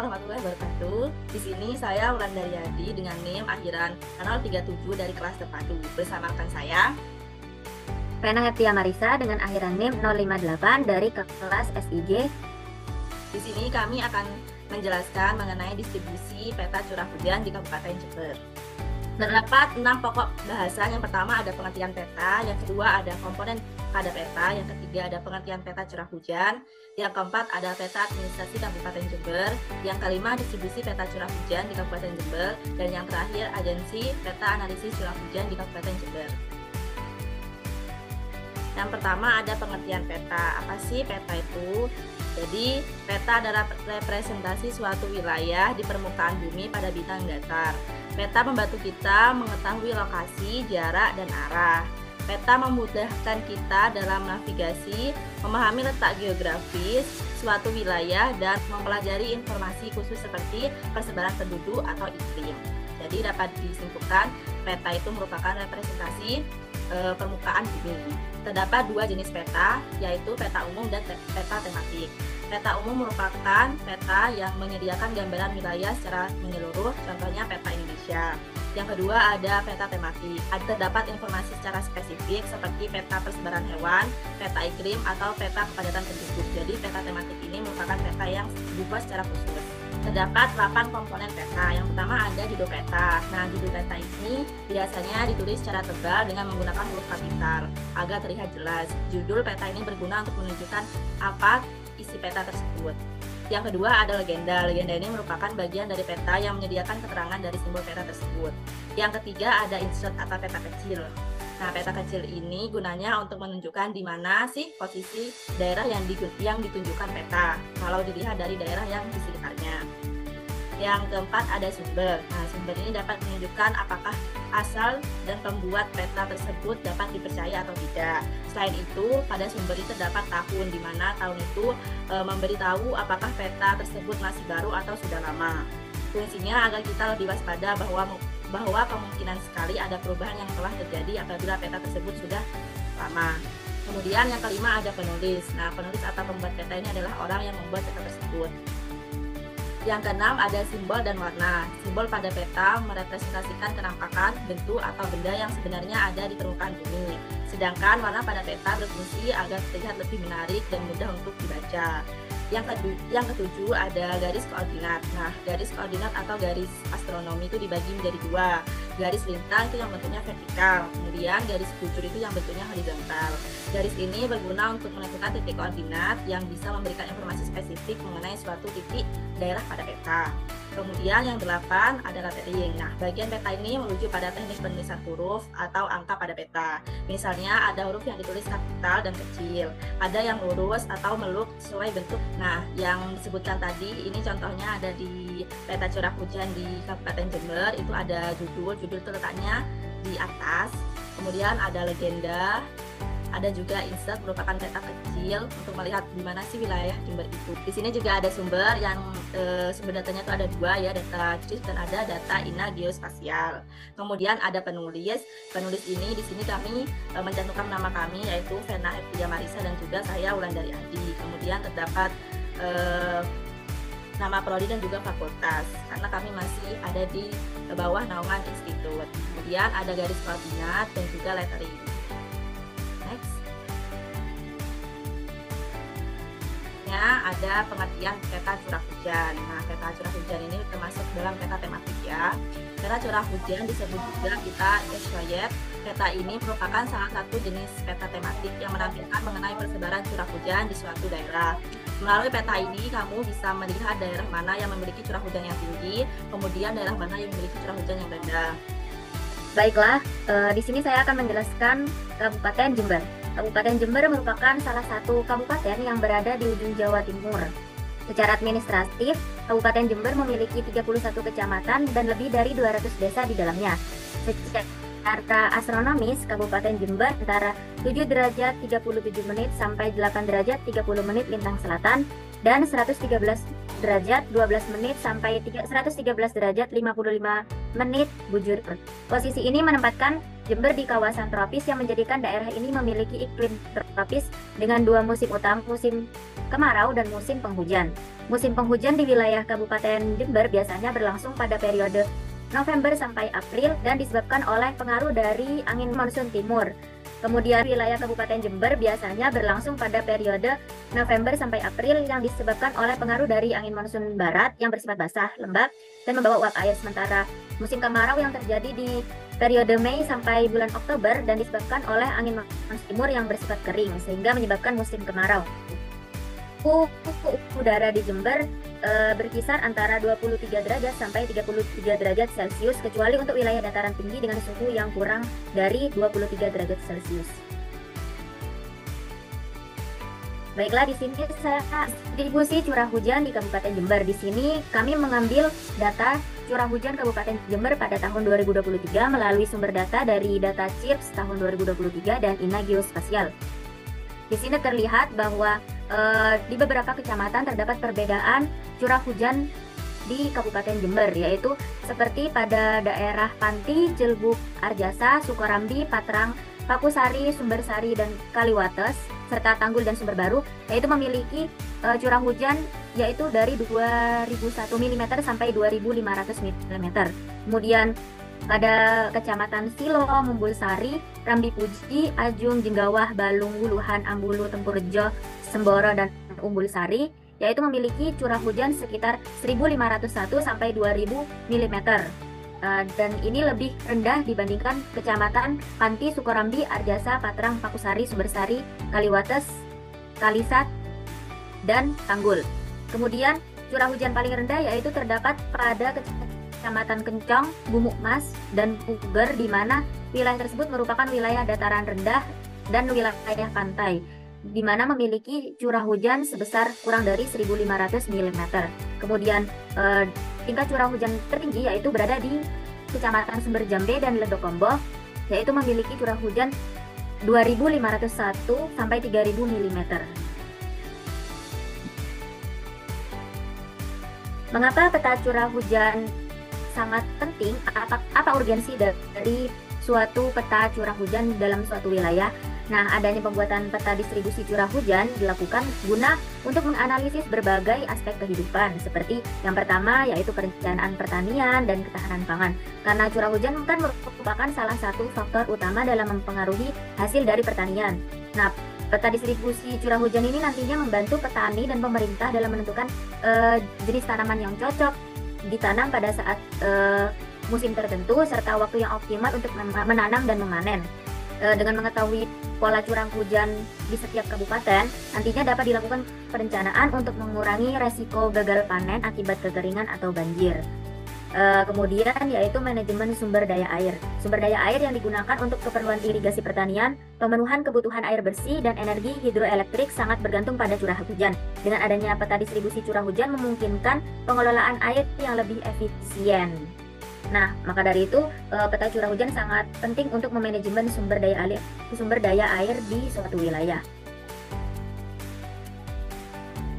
warahmatullahi wabarakatuh. Di sini saya Wulandari dengan NIM akhiran 037 dari kelas terpadu. Bersama rekan saya Rena Heptia Marisa dengan akhiran NIM 058 dari kelas SIG. Di sini kami akan menjelaskan mengenai distribusi peta curah hujan di Kabupaten Jember. Terdapat 6 pokok bahasan. Yang pertama ada pengertian peta, yang kedua ada komponen pada peta, yang ketiga ada pengertian peta curah hujan, yang keempat ada peta administrasi Kabupaten Jember, yang kelima distribusi peta curah hujan di Kabupaten Jember, dan yang terakhir agensi peta analisis curah hujan di Kabupaten Jember. Yang pertama ada pengertian peta. Apa sih peta itu? Jadi peta adalah representasi suatu wilayah di permukaan bumi pada bidang datar. Peta membantu kita mengetahui lokasi, jarak, dan arah. Peta memudahkan kita dalam navigasi, memahami letak geografis suatu wilayah, dan mempelajari informasi khusus seperti persebaran penduduk atau iklim. Jadi dapat disimpulkan peta itu merupakan representasi permukaan bumi. Terdapat 2 jenis peta, yaitu peta umum dan peta tematik. Peta umum merupakan peta yang menyediakan gambaran wilayah secara menyeluruh, contohnya peta Indonesia. Yang kedua ada peta tematik. Terdapat informasi secara spesifik seperti peta persebaran hewan, peta iklim, atau peta kepadatan penduduk. Jadi peta tematik ini merupakan peta yang dibuat secara khusus. Terdapat 8 komponen peta. Yang pertama ada judul peta. Nah, judul peta ini biasanya ditulis secara tebal dengan menggunakan huruf kapital agar terlihat jelas. Judul peta ini berguna untuk menunjukkan apa isi peta tersebut. Yang kedua ada legenda. Legenda ini merupakan bagian dari peta yang menyediakan keterangan dari simbol peta tersebut. Yang ketiga ada insert atau peta kecil. Nah, peta kecil ini gunanya untuk menunjukkan di mana sih posisi daerah yang ditunjukkan peta kalau dilihat dari daerah yang di sekitarnya. Yang keempat ada sumber. Nah, sumber ini dapat menunjukkan apakah asal dan pembuat peta tersebut dapat dipercaya atau tidak. Selain itu, pada sumber itu terdapat tahun, di mana tahun itu memberitahu apakah peta tersebut masih baru atau sudah lama. Fungsinya agar kita lebih waspada bahwa kemungkinan sekali ada perubahan yang telah terjadi apabila peta tersebut sudah lama. Kemudian yang kelima ada penulis. Nah, penulis atau pembuat peta ini adalah orang yang membuat peta tersebut. Yang keenam ada simbol dan warna. Simbol pada peta merepresentasikan kenampakan, bentuk, atau benda yang sebenarnya ada di permukaan bumi. Sedangkan warna pada peta berfungsi agar terlihat lebih menarik dan mudah untuk dibaca. Yang ketujuh ada garis koordinat. Nah, garis koordinat atau garis astronomi itu dibagi menjadi 2. Garis lintang itu yang bentuknya vertikal, kemudian garis bujur itu yang bentuknya horizontal. Garis ini berguna untuk menentukan titik koordinat yang bisa memberikan informasi spesifik mengenai suatu titik daerah pada peta. Kemudian yang 8 ada lettering. Nah, bagian peta ini merujuk pada teknik penulisan huruf atau angka pada peta. Misalnya ada huruf yang ditulis kapital dan kecil, ada yang lurus atau meluk sesuai bentuk. Nah, yang disebutkan tadi ini contohnya ada di peta curah hujan di Kabupaten Jember. Itu ada judul itu letaknya di atas. Kemudian ada legenda. Ada juga insert merupakan peta kecil untuk melihat di mana sih wilayah Jember itu. Di sini juga ada sumber yang sumber datanya itu ada 2 ya, data JIS dan ada data INA geospasial. Kemudian ada penulis. Penulis ini di sini kami mencantumkan nama kami yaitu Rena Heptia Marisa dan juga saya Wulandari. Kemudian terdapat nama prodi dan juga fakultas karena kami masih ada di bawah naungan institut. Kemudian ada garis koordinat dan juga lettering. Next. Ada pengertian peta curah hujan. Nah, peta curah hujan ini termasuk dalam peta tematik ya. Peta curah hujan disebut juga kita SYF. Peta ini merupakan salah satu jenis peta tematik yang menampilkan mengenai persebaran curah hujan di suatu daerah. Melalui peta ini kamu bisa melihat daerah mana yang memiliki curah hujan yang tinggi, kemudian daerah mana yang memiliki curah hujan yang rendah. Baiklah, di sini saya akan menjelaskan Kabupaten Jember. Kabupaten Jember merupakan salah satu kabupaten yang berada di ujung Jawa Timur. Secara administratif, Kabupaten Jember memiliki 31 kecamatan dan lebih dari 200 desa di dalamnya. Secara astronomis, Kabupaten Jember antara 7 derajat 37 menit sampai 8 derajat 30 menit lintang selatan dan 113 derajat 12 menit sampai 113 derajat 55 menit bujur. Posisi ini menempatkan Jember di kawasan tropis yang menjadikan daerah ini memiliki iklim tropis dengan dua musim utama, musim kemarau dan musim penghujan. Musim penghujan di wilayah Kabupaten Jember biasanya berlangsung pada periode November sampai April dan disebabkan oleh pengaruh dari angin monsun timur. Kemudian wilayah Kabupaten Jember biasanya berlangsung pada periode November sampai April yang disebabkan oleh pengaruh dari angin monsun barat yang bersifat basah, lembab, dan membawa uap air. Sementara musim kemarau yang terjadi di periode Mei sampai bulan Oktober dan disebabkan oleh angin monsun timur yang bersifat kering sehingga menyebabkan musim kemarau. Suhu udara di Jember berkisar antara 23 derajat sampai 33 derajat Celcius kecuali untuk wilayah dataran tinggi dengan suhu yang kurang dari 23 derajat Celcius. Baiklah, di sini saya distribusi curah hujan di Kabupaten Jember. Di sini kami mengambil data curah hujan Kabupaten Jember pada tahun 2023 melalui sumber data dari data CIRPS tahun 2023 dan INA Geospasial. Di sini terlihat bahwa di beberapa kecamatan terdapat perbedaan curah hujan di Kabupaten Jember, yaitu seperti pada daerah Panti, Jelbuk, Arjasa, Sukorambi, Patrang, Pakusari, Sumbersari, dan Kaliwates, serta Tanggul dan Sumber Baru, yaitu memiliki curah hujan yaitu dari 2001 mm sampai 2500 mm. Kemudian pada Kecamatan Silo, Mumbulsari, Rambi Puji, Ajung, Jenggawah, Balung, Wuluhan, Ambulu, Tempurjo, Semboro, dan Umbulsari, yaitu memiliki curah hujan sekitar 1501 sampai 2000 mm. Dan ini lebih rendah dibandingkan Kecamatan Panti, Sukorambi, Arjasa, Patrang, Pakusari, Sumbersari, Kaliwates, Kalisat, dan Tanggul. Kemudian curah hujan paling rendah yaitu terdapat pada Kecamatan Kencong, Bumukmas, dan Puger, di mana wilayah tersebut merupakan wilayah dataran rendah dan wilayah pantai, di mana memiliki curah hujan sebesar kurang dari 1500 mm. Kemudian tingkat curah hujan tertinggi yaitu berada di Kecamatan Sumber Jambe dan Ledokombo, yaitu memiliki curah hujan 2501 sampai 3000 mm. Mengapa peta curah hujan sangat penting? Apa urgensi dari suatu peta curah hujan dalam suatu wilayah? Nah, adanya pembuatan peta distribusi curah hujan dilakukan guna untuk menganalisis berbagai aspek kehidupan, seperti yang pertama yaitu perencanaan pertanian dan ketahanan pangan. Karena curah hujan kan merupakan salah satu faktor utama dalam mempengaruhi hasil dari pertanian. Nah, peta distribusi curah hujan ini nantinya membantu petani dan pemerintah dalam menentukan jenis tanaman yang cocok ditanam pada saat musim tertentu serta waktu yang optimal untuk menanam dan memanen. Dengan mengetahui pola curah hujan di setiap kabupaten, nantinya dapat dilakukan perencanaan untuk mengurangi resiko gagal panen akibat kekeringan atau banjir. Kemudian yaitu manajemen sumber daya air. Sumber daya air yang digunakan untuk keperluan irigasi pertanian, pemenuhan kebutuhan air bersih, dan energi hidroelektrik sangat bergantung pada curah hujan. Dengan adanya peta distribusi curah hujan memungkinkan pengelolaan air yang lebih efisien. Nah, maka dari itu peta curah hujan sangat penting untuk memanajemen sumber daya air di suatu wilayah.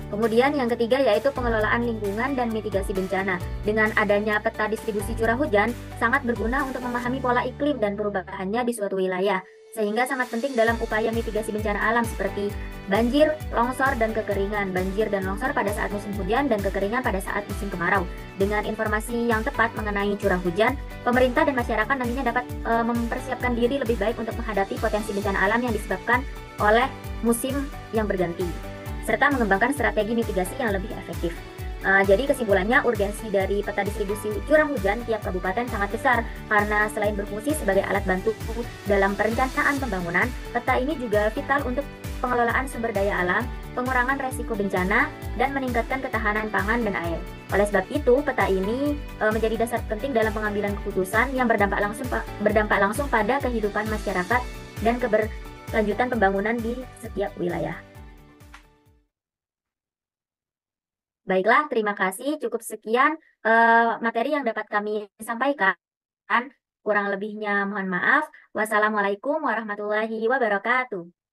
Kemudian yang ketiga yaitu pengelolaan lingkungan dan mitigasi bencana. Dengan adanya peta distribusi curah hujan sangat berguna untuk memahami pola iklim dan perubahannya di suatu wilayah, sehingga sangat penting dalam upaya mitigasi bencana alam seperti banjir, longsor, dan kekeringan. Banjir dan longsor pada saat musim hujan dan kekeringan pada saat musim kemarau. Dengan informasi yang tepat mengenai curah hujan, pemerintah dan masyarakat nantinya dapat mempersiapkan diri lebih baik untuk menghadapi potensi bencana alam yang disebabkan oleh musim yang berganti, serta mengembangkan strategi mitigasi yang lebih efektif. Jadi kesimpulannya, urgensi dari peta distribusi curah hujan tiap kabupaten sangat besar karena selain berfungsi sebagai alat bantu dalam perencanaan pembangunan, peta ini juga vital untuk pengelolaan sumber daya alam, pengurangan resiko bencana, dan meningkatkan ketahanan pangan dan air. Oleh sebab itu, peta ini menjadi dasar penting dalam pengambilan keputusan yang berdampak langsung pada kehidupan masyarakat dan keberlanjutan pembangunan di setiap wilayah. Baiklah, terima kasih. Cukup sekian materi yang dapat kami sampaikan. Kurang lebihnya mohon maaf. Wassalamualaikum warahmatullahi wabarakatuh.